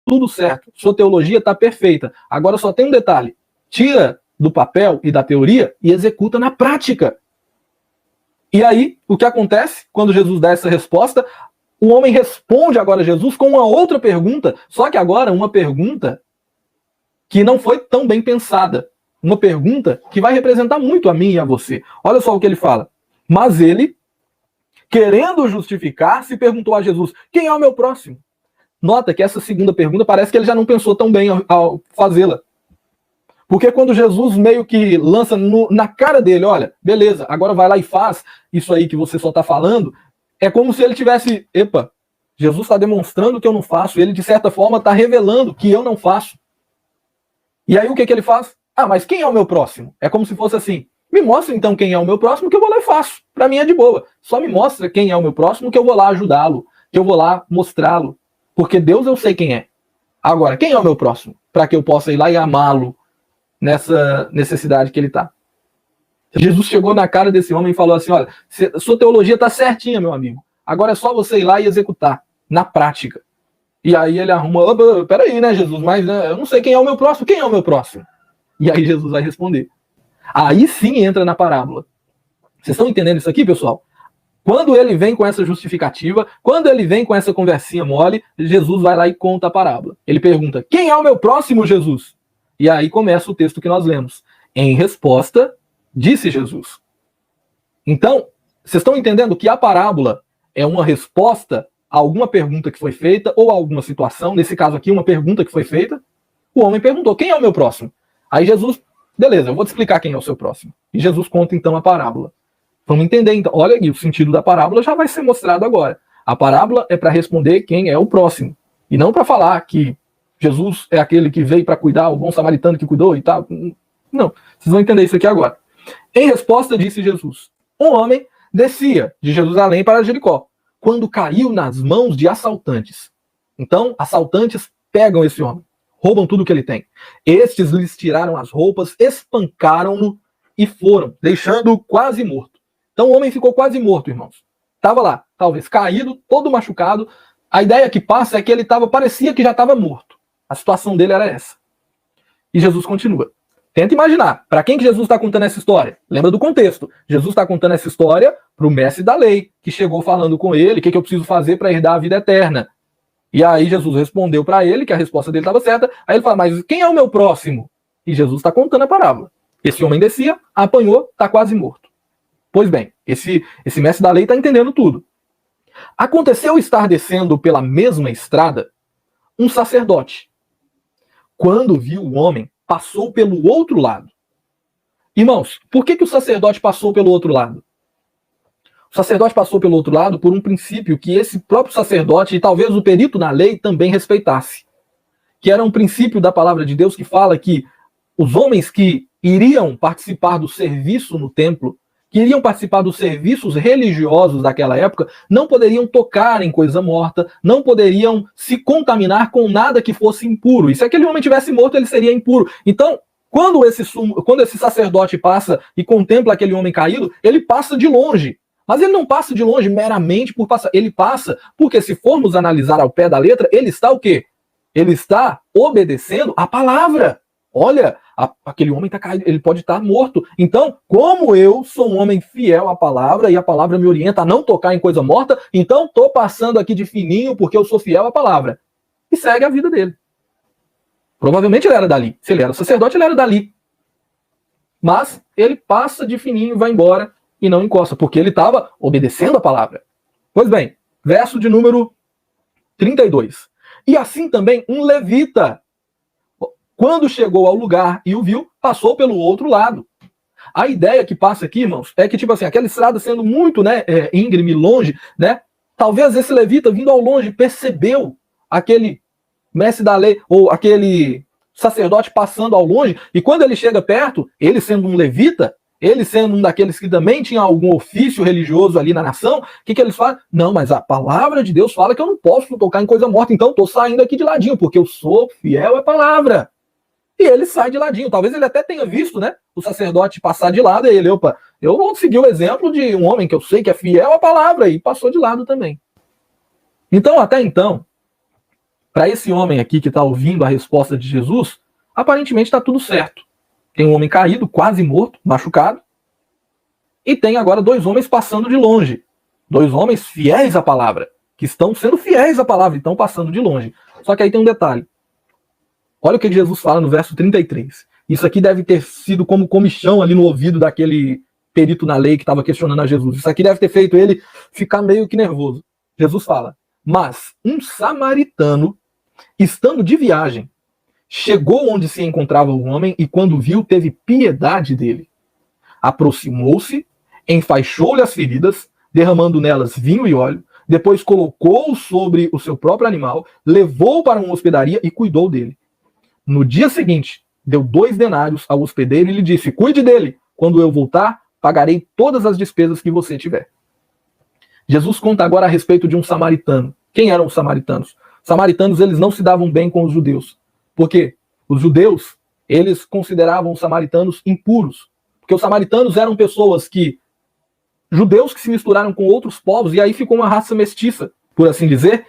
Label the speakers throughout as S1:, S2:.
S1: tudo certo, sua teologia está perfeita. Agora só tem um detalhe, tira do papel e da teoria e executa na prática. E aí, o que acontece quando Jesus dá essa resposta? O homem responde agora a Jesus com uma outra pergunta, só que agora uma pergunta que não foi tão bem pensada. Uma pergunta que vai representar muito a mim e a você. Olha só o que ele fala. Mas ele, querendo justificar-se, perguntou a Jesus, quem é o meu próximo? Nota que essa segunda pergunta parece que ele já não pensou tão bem ao fazê-la. Porque quando Jesus meio que lança na cara dele, olha, beleza, agora vai lá e faz isso aí que você só está falando, é como se ele tivesse, epa, Jesus está demonstrando que eu não faço, ele de certa forma está revelando que eu não faço. E aí o que ele faz? Ah, mas quem é o meu próximo? É como se fosse assim, me mostra então quem é o meu próximo que eu vou lá e faço. Para mim é de boa. Só me mostra quem é o meu próximo que eu vou lá ajudá-lo, que eu vou lá mostrá-lo. Porque Deus eu sei quem é. Agora, quem é o meu próximo? Para que eu possa ir lá e amá-lo nessa necessidade que ele está. Jesus chegou na cara desse homem e falou assim, olha, sua teologia está certinha, meu amigo. Agora é só você ir lá e executar, na prática. E aí ele arruma, peraí, né, Jesus, mas né, eu não sei quem é o meu próximo. Quem é o meu próximo? E aí Jesus vai responder. Aí sim entra na parábola. Vocês estão entendendo isso aqui, pessoal? Quando ele vem com essa justificativa, quando ele vem com essa conversinha mole, Jesus vai lá e conta a parábola. Ele pergunta, quem é o meu próximo, Jesus? E aí começa o texto que nós lemos. Em resposta, disse Jesus. Então, vocês estão entendendo que a parábola é uma resposta a alguma pergunta que foi feita ou a alguma situação, nesse caso aqui, uma pergunta que foi feita. O homem perguntou, quem é o meu próximo? Aí Jesus, beleza, eu vou te explicar quem é o seu próximo. E Jesus conta então a parábola. Vamos entender então. Olha aqui, o sentido da parábola já vai ser mostrado agora. A parábola é para responder quem é o próximo. E não para falar que Jesus é aquele que veio para cuidar, o bom samaritano que cuidou e tal. Não, vocês vão entender isso aqui agora. Em resposta, disse Jesus, um homem descia de Jerusalém para Jericó, quando caiu nas mãos de assaltantes. Então, assaltantes pegam esse homem, roubam tudo que ele tem. Estes lhes tiraram as roupas, espancaram-no e foram, deixando-o quase morto. Então o homem ficou quase morto, irmãos. Estava lá, talvez caído, todo machucado. A ideia que passa é que ele parecia que já estava morto. A situação dele era essa. E Jesus continua. Tenta imaginar, para quem que Jesus está contando essa história? Lembra do contexto. Jesus está contando essa história para o mestre da lei, que chegou falando com ele, o que eu preciso fazer para herdar a vida eterna. E aí Jesus respondeu para ele, que a resposta dele estava certa. Aí ele fala, mas quem é o meu próximo? E Jesus está contando a parábola. Esse homem descia, apanhou, está quase morto. Pois bem, esse mestre da lei está entendendo tudo. Aconteceu estar descendo pela mesma estrada um sacerdote. Quando viu o homem, passou pelo outro lado. Irmãos, por que o sacerdote passou pelo outro lado? O sacerdote passou pelo outro lado por um princípio que esse próprio sacerdote e talvez o perito na lei também respeitasse. Que era um princípio da palavra de Deus que fala que os homens que iriam participar do serviço no templo, que iriam participar dos serviços religiosos daquela época, não poderiam tocar em coisa morta, não poderiam se contaminar com nada que fosse impuro. E se aquele homem tivesse morto, ele seria impuro. Então, quando esse sacerdote passa e contempla aquele homem caído, ele passa de longe. Mas ele não passa de longe meramente por passar. Ele passa porque, se formos analisar ao pé da letra, ele está o quê? Ele está obedecendo a palavra. Olha, aquele homem está caído, ele pode estar morto. Então, como eu sou um homem fiel à palavra e a palavra me orienta a não tocar em coisa morta, então estou passando aqui de fininho porque eu sou fiel à palavra. E segue a vida dele. Provavelmente ele era dali. Se ele era sacerdote, ele era dali. Mas ele passa de fininho, vai embora e não encosta, porque ele estava obedecendo a palavra. Pois bem, verso de número 32. E assim também um levita, quando chegou ao lugar e o viu, passou pelo outro lado. A ideia que passa aqui, irmãos, é que, tipo assim, aquela estrada sendo muito, íngreme, longe, talvez esse levita, vindo ao longe, percebeu aquele mestre da lei, ou aquele sacerdote passando ao longe, e quando ele chega perto, ele sendo um levita, ele sendo um daqueles que também tinha algum ofício religioso ali na nação, o que eles falam? Não, mas a palavra de Deus fala que eu não posso tocar em coisa morta, então estou saindo aqui de ladinho, porque eu sou fiel à palavra. E ele sai de ladinho. Talvez ele até tenha visto, o sacerdote passar de lado, e ele, eu vou seguir o exemplo de um homem que eu sei que é fiel à palavra, e passou de lado também. Então, até então, para esse homem aqui que está ouvindo a resposta de Jesus, aparentemente está tudo certo. Tem um homem caído, quase morto, machucado, e tem agora dois homens passando de longe. Dois homens fiéis à palavra, que estão sendo fiéis à palavra e estão passando de longe. Só que aí tem um detalhe. Olha o que Jesus fala no verso 33. Isso aqui deve ter sido como comichão ali no ouvido daquele perito na lei que estava questionando a Jesus. Isso aqui deve ter feito ele ficar meio que nervoso. Jesus fala: mas um samaritano, estando de viagem, chegou onde se encontrava o homem e, quando viu, teve piedade dele. Aproximou-se, enfaixou-lhe as feridas, derramando nelas vinho e óleo, depois colocou-o sobre o seu próprio animal, levou-o para uma hospedaria e cuidou dele. No dia seguinte, deu 2 denários ao hospedeiro e lhe disse: cuide dele, quando eu voltar, pagarei todas as despesas que você tiver. Jesus conta agora a respeito de um samaritano. Quem eram os samaritanos? Os samaritanos, eles não se davam bem com os judeus. Por quê? Os judeus, eles consideravam os samaritanos impuros. Porque os samaritanos eram pessoas judeus que se misturaram com outros povos, e aí ficou uma raça mestiça, por assim dizer.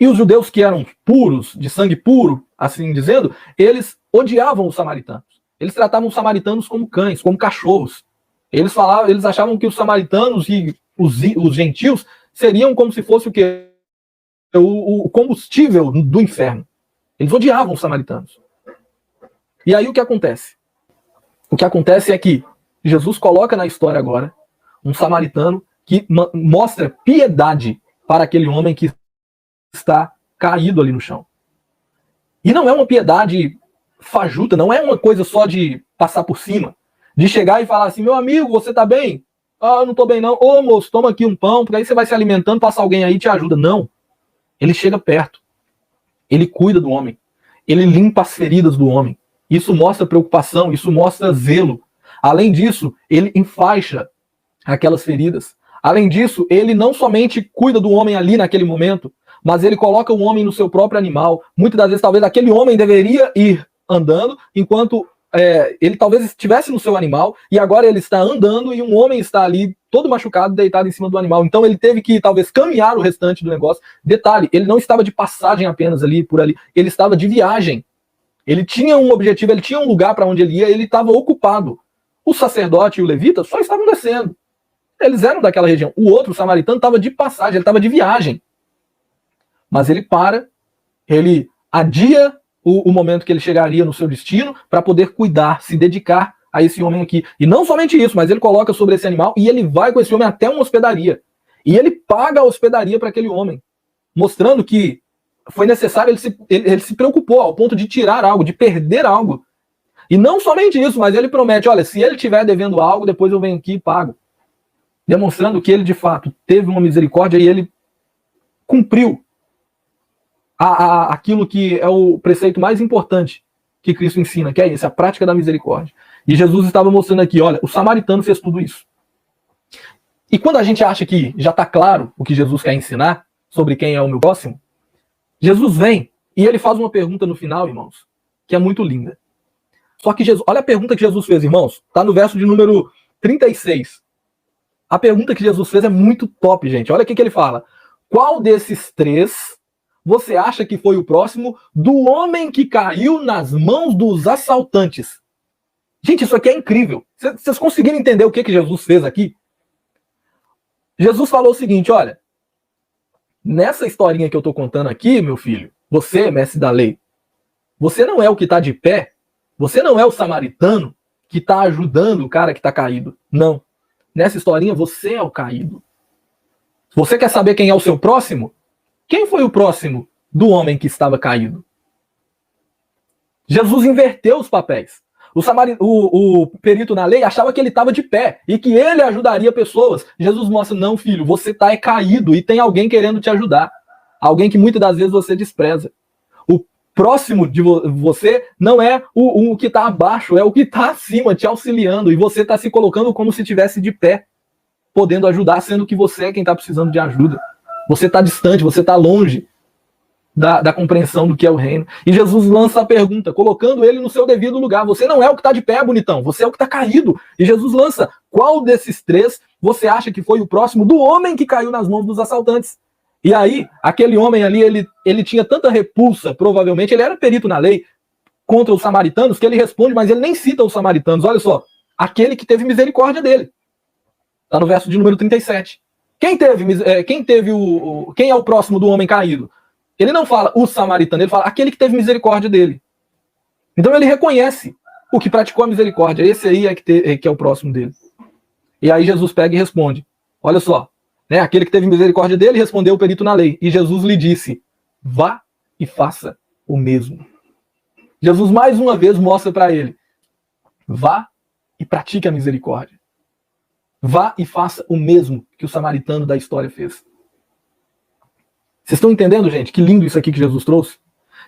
S1: E os judeus que eram puros, de sangue puro, assim dizendo, eles odiavam os samaritanos. Eles tratavam os samaritanos como cães, como cachorros. Eles achavam que os samaritanos e os gentios seriam como se fosse o quê? O combustível do inferno. Eles odiavam os samaritanos. E aí o que acontece? O que acontece é que Jesus coloca na história agora um samaritano que mostra piedade para aquele homem que está caído ali no chão. E não é uma piedade fajuta, não é uma coisa só de passar por cima, de chegar e falar assim: meu amigo, você tá bem? Ah, eu não tô bem não. Ô moço, toma aqui um pão, porque aí você vai se alimentando, passa alguém aí e te ajuda. Não. Ele chega perto. Ele cuida do homem. Ele limpa as feridas do homem. Isso mostra preocupação, isso mostra zelo. Além disso, ele enfaixa aquelas feridas. Além disso, ele não somente cuida do homem ali naquele momento, mas ele coloca o homem no seu próprio animal. Muitas das vezes, talvez aquele homem deveria ir andando, enquanto ele talvez estivesse no seu animal, e agora ele está andando e um homem está ali todo machucado, deitado em cima do animal. Então ele teve que talvez caminhar o restante do negócio. Detalhe, ele não estava de passagem apenas ali, por ali, ele estava de viagem. Ele tinha um objetivo, ele tinha um lugar para onde ele ia, ele estava ocupado. O sacerdote e o levita só estavam descendo. Eles eram daquela região. O outro, o samaritano, estava de passagem, ele estava de viagem. Mas ele ele adia o momento que ele chegaria no seu destino para poder cuidar, se dedicar a esse homem aqui. E não somente isso, mas ele coloca sobre esse animal e ele vai com esse homem até uma hospedaria. E ele paga a hospedaria para aquele homem, mostrando que foi necessário, ele se preocupou ao ponto de tirar algo, de perder algo. E não somente isso, mas ele promete: olha, se ele estiver devendo algo, depois eu venho aqui e pago. Demonstrando que ele, de fato, teve uma misericórdia e ele cumpriu aquilo que é o preceito mais importante que Cristo ensina, que é esse, a prática da misericórdia. E Jesus estava mostrando aqui: olha, o samaritano fez tudo isso. E quando a gente acha que já está claro o que Jesus quer ensinar sobre quem é o meu próximo, Jesus vem e ele faz uma pergunta no final, irmãos, que é muito linda. Só que olha a pergunta que Jesus fez, irmãos. Está no verso de número 36. A pergunta que Jesus fez é muito top, gente. Olha o que ele fala. Qual desses 3 você acha que foi o próximo do homem que caiu nas mãos dos assaltantes? Gente, isso aqui é incrível. Vocês conseguiram entender o que Jesus fez aqui? Jesus falou o seguinte: olha, nessa historinha que eu estou contando aqui, meu filho, você, mestre da lei, você não é o que está de pé, você não é o samaritano que está ajudando o cara que está caído. Não. Nessa historinha, você é o caído. Você quer saber quem é o seu próximo? Quem foi o próximo do homem que estava caído? Jesus inverteu os papéis. O perito na lei achava que ele estava de pé e que ele ajudaria pessoas. Jesus mostra: não, filho, você está caído e tem alguém querendo te ajudar. Alguém que muitas das vezes você despreza. O próximo de você não é o que está abaixo, é o que está acima, te auxiliando. E você está se colocando como se estivesse de pé, podendo ajudar, sendo que você é quem está precisando de ajuda. Você está distante, você está longe da compreensão do que é o reino. E Jesus lança a pergunta, colocando ele no seu devido lugar. Você não é o que está de pé, bonitão. Você é o que está caído. E Jesus lança: qual desses 3 você acha que foi o próximo do homem que caiu nas mãos dos assaltantes? E aí, aquele homem ali, ele tinha tanta repulsa, provavelmente, ele era perito na lei, contra os samaritanos, que ele responde, mas ele nem cita os samaritanos. Olha só, aquele que teve misericórdia dele. Está no verso de número 37. Quem é o próximo do homem caído? Ele não fala o samaritano, ele fala aquele que teve misericórdia dele. Então ele reconhece o que praticou a misericórdia. Esse aí que é o próximo dele. E aí Jesus pega e responde. Olha só, né? Aquele que teve misericórdia dele respondeu o perito na lei. E Jesus lhe disse, vá e faça o mesmo. Jesus mais uma vez mostra para ele, vá e pratique a misericórdia. Vá e faça o mesmo que o samaritano da história fez. Vocês estão entendendo, gente? Que lindo isso aqui que Jesus trouxe?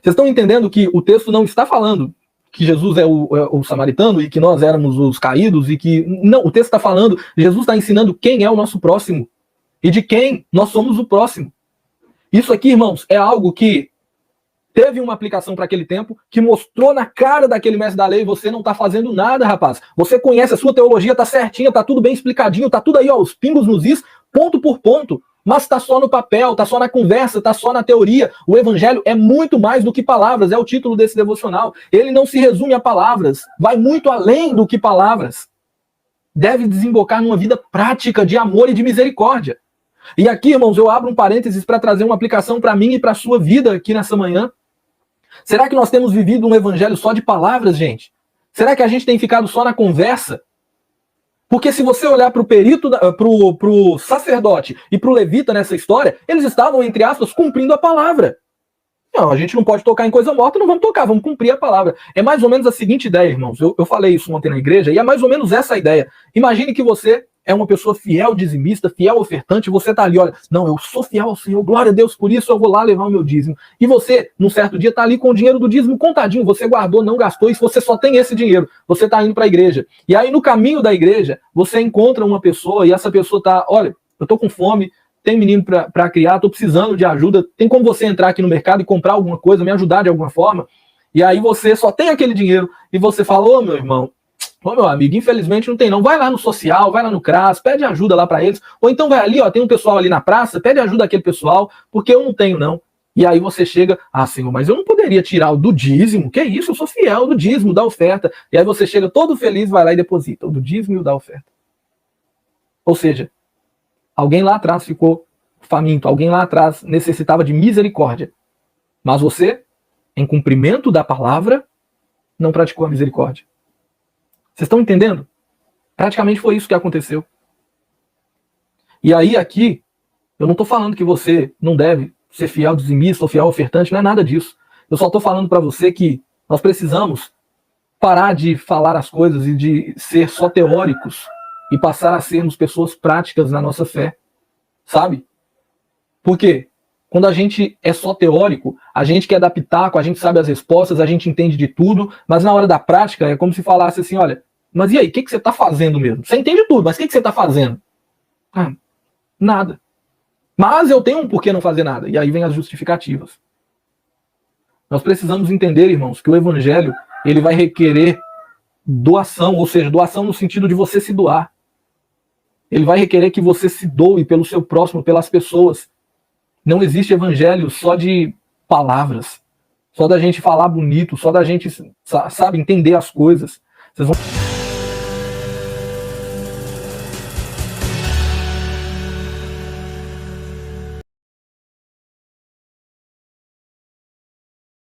S1: Vocês estão entendendo que o texto não está falando que Jesus é o samaritano e que nós éramos os caídos e que... Não, o texto está falando, Jesus está ensinando quem é o nosso próximo e de quem nós somos o próximo. Isso aqui, irmãos, é algo que teve uma aplicação para aquele tempo, que mostrou na cara daquele mestre da lei, você não está fazendo nada, rapaz. Você conhece, a sua teologia está certinha, está tudo bem explicadinho, está tudo aí, ó, os pingos nos is, ponto por ponto. Mas está só no papel, está só na conversa, está só na teoria. O evangelho é muito mais do que palavras, é o título desse devocional. Ele não se resume a palavras, vai muito além do que palavras. Deve desembocar numa vida prática de amor e de misericórdia. E aqui, irmãos, eu abro um parênteses para trazer uma aplicação para mim e para a sua vida aqui nessa manhã. Será que nós temos vivido um evangelho só de palavras, gente? Será que a gente tem ficado só na conversa? Porque se você olhar para o perito, para o sacerdote e para o levita nessa história, eles estavam, entre aspas, cumprindo a palavra. Não, a gente não pode tocar em coisa morta, não vamos tocar, vamos cumprir a palavra. É mais ou menos a seguinte ideia, irmãos. Eu falei isso ontem na igreja, e é mais ou menos essa a ideia. Imagine que você é uma pessoa fiel dizimista, fiel ofertante, você está ali, olha, não, eu sou fiel ao Senhor, glória a Deus, por isso eu vou lá levar o meu dízimo. E você, num certo dia, está ali com o dinheiro do dízimo contadinho, você guardou, não gastou, e você só tem esse dinheiro, você está indo para a igreja. E aí, no caminho da igreja, você encontra uma pessoa, e essa pessoa está, olha, eu estou com fome, tem menino para criar, estou precisando de ajuda, tem como você entrar aqui no mercado e comprar alguma coisa, me ajudar de alguma forma? E aí você só tem aquele dinheiro, e você fala, ô meu irmão, ô meu amigo, infelizmente não tem não, vai lá no social, vai lá no CRAS, pede ajuda lá para eles, ou então vai ali, ó, tem um pessoal ali na praça, pede ajuda àquele pessoal, porque eu não tenho não. E aí você chega, ah Senhor, mas eu não poderia tirar o do dízimo, que isso, eu sou fiel do dízimo, da oferta. E aí você chega todo feliz, vai lá e deposita o do dízimo e o da oferta. Ou seja, alguém lá atrás ficou faminto, alguém lá atrás necessitava de misericórdia, mas você, em cumprimento da palavra, não praticou a misericórdia. Vocês estão entendendo? Praticamente foi isso que aconteceu. E aí aqui, eu não estou falando que você não deve ser fiel dizimista ou fiel ofertante, não é nada disso. Eu só estou falando para você que nós precisamos parar de falar as coisas e de ser só teóricos e passar a sermos pessoas práticas na nossa fé. Sabe? Por quê? Quando a gente é só teórico, a gente quer dar pitaco, a gente sabe as respostas, a gente entende de tudo, mas na hora da prática é como se falasse assim, olha, mas e aí, o que você está fazendo mesmo? Você entende tudo, mas o que você está fazendo? Ah, nada. Mas eu tenho um porquê não fazer nada. E aí vem as justificativas. Nós precisamos entender, irmãos, que o evangelho ele vai requerer doação, ou seja, doação no sentido de você se doar. Ele vai requerer que você se doe pelo seu próximo, pelas pessoas. Não existe evangelho só de palavras, só da gente falar bonito, só da gente, sabe, entender as coisas. Vocês vão...